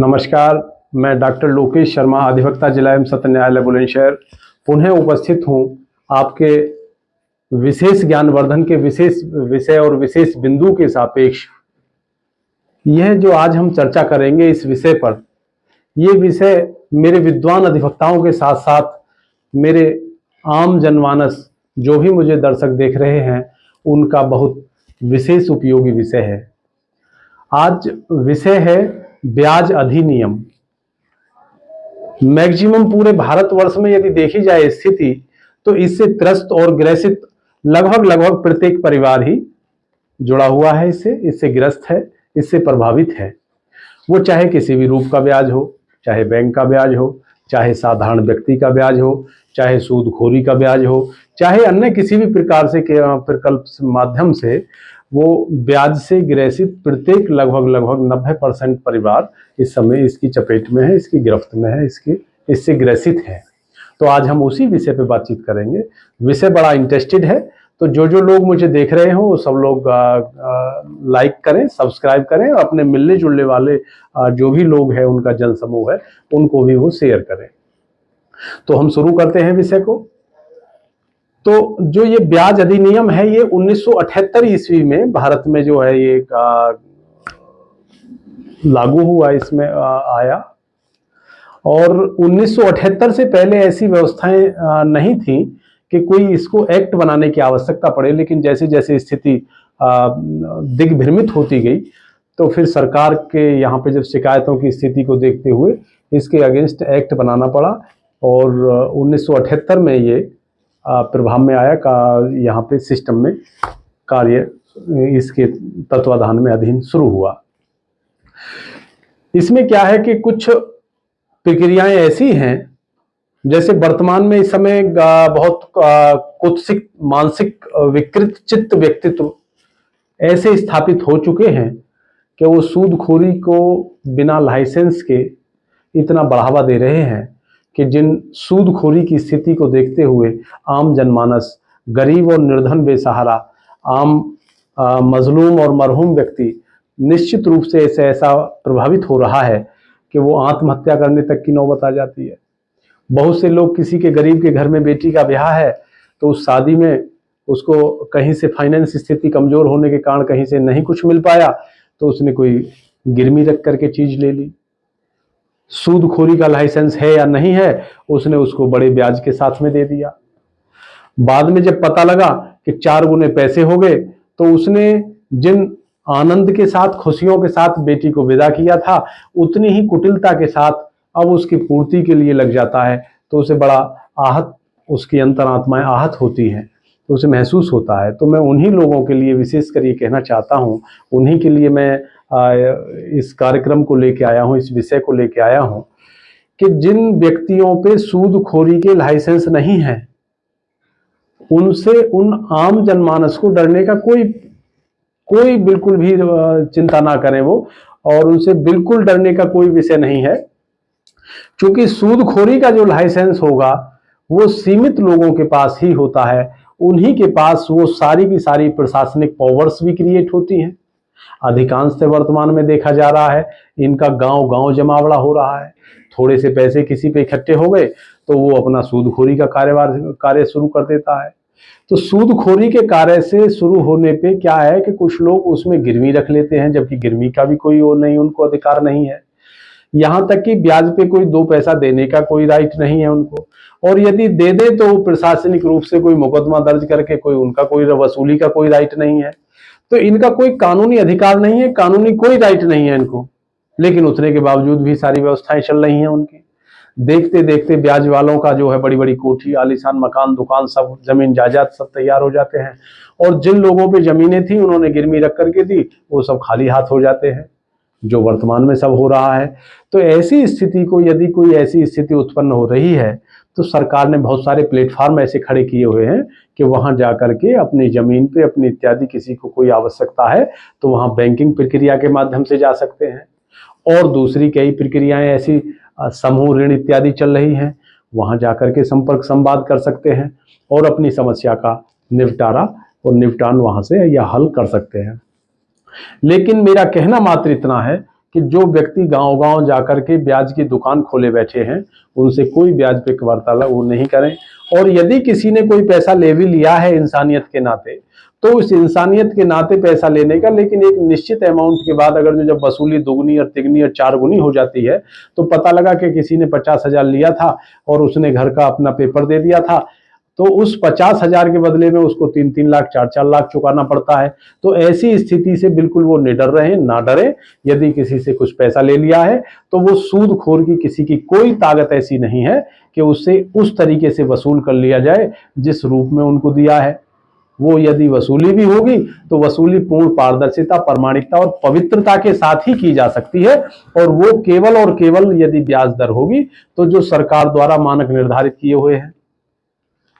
नमस्कार, मैं डॉक्टर लोकेश शर्मा, अधिवक्ता जिला एवं सत्र न्यायालय बुलंदशहर पुनः उपस्थित हूँ आपके विशेष ज्ञानवर्धन के विशेष विषय और विशेष बिंदु के सापेक्ष। यह जो आज हम चर्चा करेंगे इस विषय पर, ये विषय मेरे विद्वान अधिवक्ताओं के साथ साथ मेरे आम जनमानस जो भी मुझे दर्शक देख रहे हैं उनका बहुत विशेष उपयोगी विषय है। आज विषय है ब्याज अधिनियम। मैक्सिमम पूरे भारतवर्ष में यदि देखी जाए स्थिति, तो इससे त्रस्त और ग्रसित लगभग प्रत्येक परिवार ही जुड़ा हुआ है, इससे ग्रस्त है, इससे प्रभावित है। वो चाहे किसी भी रूप का ब्याज हो, चाहे बैंक का ब्याज हो, चाहे साधारण व्यक्ति का ब्याज हो, चाहे सूदखोरी का ब्याज हो, चाहे अन्य किसी भी प्रकार से प्रकल्प माध्यम से वो ब्याज से ग्रसित प्रत्येक लगभग 90% परिवार इस समय इसकी चपेट में है, इसकी गिरफ्त में है, इससे ग्रसित है। तो आज हम उसी विषय पे बातचीत करेंगे। विषय बड़ा इंटरेस्टेड है, तो जो लोग मुझे देख रहे हो वो सब लोग लाइक करें, सब्सक्राइब करें और अपने मिलने जुलने वाले जो भी लोग हैं, उनका जनसमूह है, उनको भी वो शेयर करें। तो हम शुरू करते हैं विषय को। तो जो ये ब्याज अधिनियम है, ये 1978 ईस्वी में भारत में जो है ये लागू हुआ, इसमें आया। और 1978 से पहले ऐसी व्यवस्थाएं नहीं थी कि कोई इसको एक्ट बनाने की आवश्यकता पड़े, लेकिन जैसे जैसे स्थिति दिग्भ्रमित होती गई, तो फिर सरकार के यहाँ पे जब शिकायतों की स्थिति को देखते हुए इसके अगेंस्ट एक्ट बनाना पड़ा और 1978 में ये प्रभाव में आया का यहाँ पे सिस्टम में कार्य इसके तत्वाधान में अधीन शुरू हुआ। इसमें क्या है कि कुछ प्रक्रियाएं ऐसी हैं, जैसे वर्तमान में इस समय बहुत कुत्सित मानसिक विकृत चित्त व्यक्तित्व ऐसे स्थापित हो चुके हैं कि वो सूदखोरी को बिना लाइसेंस के इतना बढ़ावा दे रहे हैं कि जिन सूदखोरी की स्थिति को देखते हुए आम जनमानस, गरीब और निर्धन बेसहारा, आम मजलूम और मरहूम व्यक्ति निश्चित रूप से ऐसा प्रभावित हो रहा है कि वो आत्महत्या करने तक की नौबत आ जाती है। बहुत से लोग, किसी के गरीब के घर में बेटी का ब्याह है, तो उस शादी में उसको कहीं से फाइनेंस स्थिति कमजोर होने के कारण कहीं से नहीं कुछ मिल पाया, तो उसने कोई गिरवी रख करके चीज ले ली। सूदखोरी का लाइसेंस है या नहीं है, उसने उसको बड़े ब्याज के साथ में दे दिया। बाद में जब पता लगा कि 4 गुने पैसे हो गए, तो उसने जिन आनंद के साथ, खुशियों के साथ बेटी को विदा किया था, उतनी ही कुटिलता के साथ अब उसकी पूर्ति के लिए लग जाता है, तो उसे बड़ा आहत, उसकी अंतरात्माएं आहत होती हैं, तो उसे महसूस होता है। तो मैं उन्हीं लोगों के लिए विशेषकर ये कहना चाहता हूँ, उन्हीं के लिए मैं इस कार्यक्रम को लेके आया हूँ, इस विषय को लेके आया हूँ कि जिन व्यक्तियों पे सूदखोरी के लाइसेंस नहीं है, उनसे, उन आम जनमानस को डरने का कोई बिल्कुल भी चिंता ना करें वो, और उनसे बिल्कुल डरने का कोई विषय नहीं है। क्योंकि सूदखोरी का जो लाइसेंस होगा वो सीमित लोगों के पास ही होता है, उन्हीं के पास वो सारी की सारी प्रशासनिक पावर्स भी क्रिएट होती हैं। अधिकांशतः वर्तमान में देखा जा रहा है इनका गांव जमावड़ा हो रहा है। थोड़े से पैसे किसी पे इकट्ठे हो गए तो वो अपना सूदखोरी का कार्य शुरू कर देता है। तो सूदखोरी के कार्य से शुरू होने पे क्या है कि कुछ लोग उसमें गिरवी रख लेते हैं, जबकि गिरवी का भी कोई वो नहीं, उनको अधिकार नहीं है। यहाँ तक कि ब्याज पे कोई 2 पैसा देने का कोई राइट नहीं है उनको, और यदि दे दे तो प्रशासनिक रूप से कोई मुकदमा दर्ज करके उनका कोई वसूली का कोई राइट नहीं है। तो इनका कोई कानूनी अधिकार नहीं है, कानूनी कोई राइट नहीं है इनको, लेकिन उतने के बावजूद भी सारी व्यवस्थाएं चल रही हैं उनकी। देखते देखते ब्याज वालों का जो है बड़ी बड़ी कोठी, आलीशान मकान, दुकान, सब जमीन जायदाद सब तैयार हो जाते हैं, और जिन लोगों पे जमीनें थी उन्होंने गिरवी रख करके दी, वो सब खाली हाथ हो जाते हैं, जो वर्तमान में सब हो रहा है। तो ऐसी स्थिति को, यदि कोई ऐसी स्थिति उत्पन्न हो रही है, तो सरकार ने बहुत सारे प्लेटफॉर्म ऐसे खड़े किए हुए हैं कि वहां जाकर के अपनी जमीन पे, अपनी इत्यादि, किसी को कोई आवश्यकता है तो वहां बैंकिंग प्रक्रिया के माध्यम से जा सकते हैं। और दूसरी कई प्रक्रियाएं ऐसी, समूह ऋण इत्यादि चल रही हैं, वहां जाकर के संपर्क संवाद कर सकते हैं और अपनी समस्या का निपटारा और निपटान वहां से या हल कर सकते हैं। लेकिन मेरा कहना मात्र इतना है कि जो व्यक्ति गांव-गांव जाकर के ब्याज की दुकान खोले बैठे हैं, उनसे कोई ब्याज पे वार्तालाप वो नहीं करें। और यदि किसी ने कोई पैसा ले भी लिया है इंसानियत के नाते, तो उस इंसानियत के नाते पैसा लेने का, लेकिन एक निश्चित अमाउंट के बाद अगर जो जब वसूली दुगनी और तिगनी और चार गुनी हो जाती है, तो पता लगा कि किसी ने 50,000 लिया था और उसने घर का अपना पेपर दे दिया था, तो उस 50,000 के बदले में उसको 3-3 लाख 4-4 लाख चुकाना पड़ता है। तो ऐसी स्थिति से बिल्कुल वो निडर रहें, ना डरें। यदि किसी से कुछ पैसा ले लिया है तो वो सूदखोर की किसी की कोई ताकत ऐसी नहीं है कि उससे उस तरीके से वसूल कर लिया जाए जिस रूप में उनको दिया है। वो यदि वसूली भी होगी तो वसूली पूर्ण पारदर्शिता, प्रामाणिकता और पवित्रता के साथ ही की जा सकती है, और वो केवल और केवल यदि ब्याज दर होगी तो जो सरकार द्वारा मानक निर्धारित किए हुए हैं,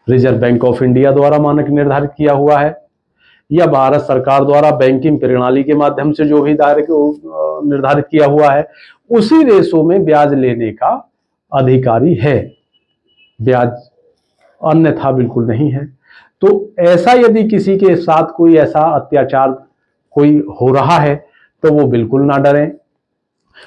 रिजर्व बैंक ऑफ इंडिया द्वारा मानक निर्धारित किया हुआ है, या भारत सरकार द्वारा बैंकिंग प्रणाली के माध्यम से जो भी दायरे को निर्धारित किया हुआ है, उसी रेशो में ब्याज लेने का अधिकारी है। ब्याज अन्यथा बिल्कुल नहीं है। तो ऐसा यदि किसी के साथ कोई ऐसा अत्याचार कोई हो रहा है तो वो बिल्कुल ना डरें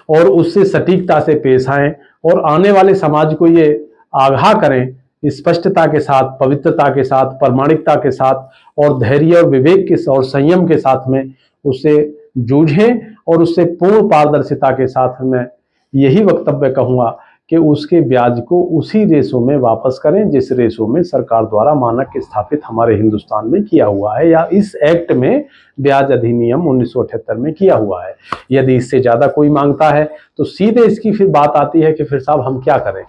और उससे सटीकता से पेश आएं और आने वाले समाज को ये आगाह करें, स्पष्टता के साथ, पवित्रता के साथ, प्रामाणिकता के साथ और धैर्य और विवेक के और संयम के साथ में उससे जूझें, और उससे पूर्ण पारदर्शिता के साथ में यही वक्तव्य कहूँगा कि उसके ब्याज को उसी रेशो में वापस करें जिस रेशो में सरकार द्वारा मानक स्थापित हमारे हिंदुस्तान में किया हुआ है, या इस एक्ट में ब्याज अधिनियम 1978 में किया हुआ है। यदि इससे ज़्यादा कोई मांगता है तो सीधे इसकी फिर बात आती है कि फिर साहब हम क्या करें।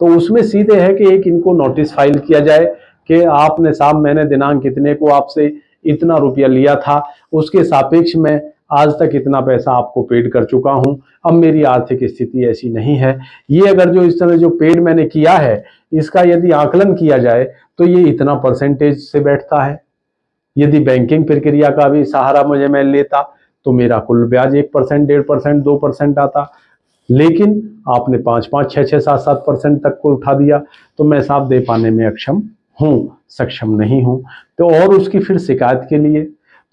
तो उसमें सीधे है कि एक इनको नोटिस फाइल किया जाए कि आपने साहब, मैंने दिनांक कितने को आपसे इतना रुपया लिया था, उसके सापेक्ष में आज तक इतना पैसा आपको पेड कर चुका हूं, अब मेरी आर्थिक स्थिति ऐसी नहीं है। ये अगर जो इस तरह जो पेड मैंने किया है इसका यदि आकलन किया जाए तो ये इतना परसेंटेज से बैठता है। यदि बैंकिंग प्रक्रिया का भी सहारा मुझे मैं लेता तो मेरा कुल ब्याज 1%, 1.5%, 2% आता, लेकिन आपने 5-5, 6-6, 7-7% तक को उठा दिया, तो मैं साहब दे पाने में अक्षम हूँ, सक्षम नहीं हूँ। तो और उसकी फिर शिकायत के लिए,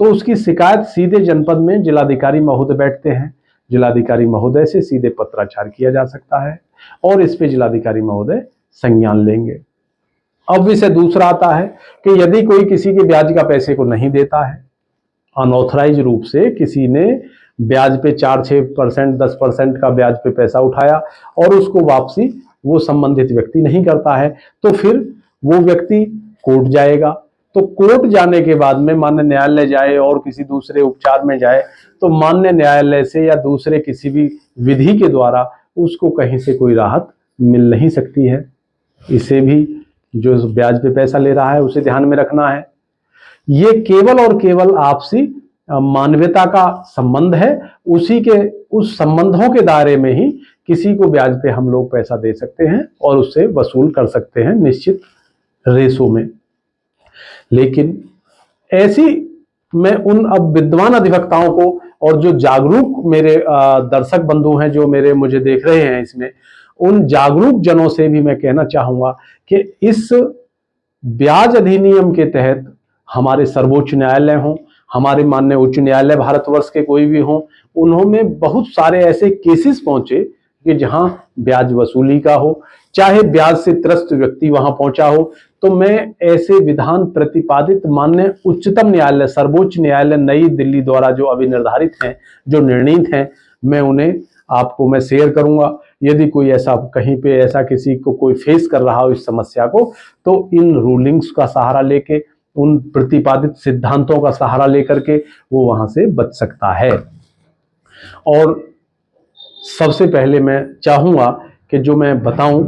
तो उसकी शिकायत सीधे जनपद में जिलाधिकारी महोदय बैठते हैं, जिलाधिकारी महोदय से सीधे पत्राचार किया जा सकता है और इस पे जिलाधिकारी महोदय संज्ञान लेंगे। अब विषय दूसरा आता है कि यदि कोई किसी के ब्याज का पैसे को नहीं देता है, अनऑथराइज रूप से किसी ने ब्याज पे 4-6%, 10% का ब्याज पे पैसा उठाया और उसको वापसी वो संबंधित व्यक्ति नहीं करता है, तो फिर वो व्यक्ति कोर्ट जाएगा। तो कोर्ट जाने के बाद में मान्य न्यायालय जाए और किसी दूसरे उपचार में जाए, तो मान्य न्यायालय से या दूसरे किसी भी विधि के द्वारा उसको कहीं से कोई राहत मिल नहीं सकती है। इसे भी जो ब्याज पे पैसा ले रहा है उसे ध्यान में रखना है। ये केवल और केवल आपसी मानवीयता का संबंध है, उसी के उस संबंधों के दायरे में ही किसी को ब्याज पे हम लोग पैसा दे सकते हैं और उससे वसूल कर सकते हैं निश्चित रेशो में। लेकिन ऐसी मैं उन अब विद्वान अधिवक्ताओं को और जो जागरूक मेरे दर्शक बंधु हैं जो मेरे मुझे देख रहे हैं इसमें, उन जागरूक जनों से भी मैं कहना चाहूंगा कि इस ब्याज अधिनियम के तहत हमारे सर्वोच्च न्यायालय हों, हमारे माननीय उच्च न्यायालय भारतवर्ष के कोई भी हों, उन्होंने बहुत सारे ऐसे केसेस पहुंचे कि जहां ब्याज वसूली का हो, चाहे ब्याज से त्रस्त व्यक्ति वहां पहुंचा हो। तो मैं ऐसे विधान प्रतिपादित माननीय उच्चतम न्यायालय, सर्वोच्च न्यायालय नई दिल्ली द्वारा जो अभी निर्धारित हैं, जो निर्णीत हैं, मैं उन्हें आपको मैं शेयर करूंगा। यदि कोई ऐसा कहीं पे ऐसा किसी को कोई फेस कर रहा हो इस समस्या को, तो इन रूलिंग्स का सहारा लेके, उन प्रतिपादित सिद्धांतों का सहारा लेकर के वो वहां से बच सकता है। और सबसे पहले मैं चाहूंगा कि जो मैं बताऊं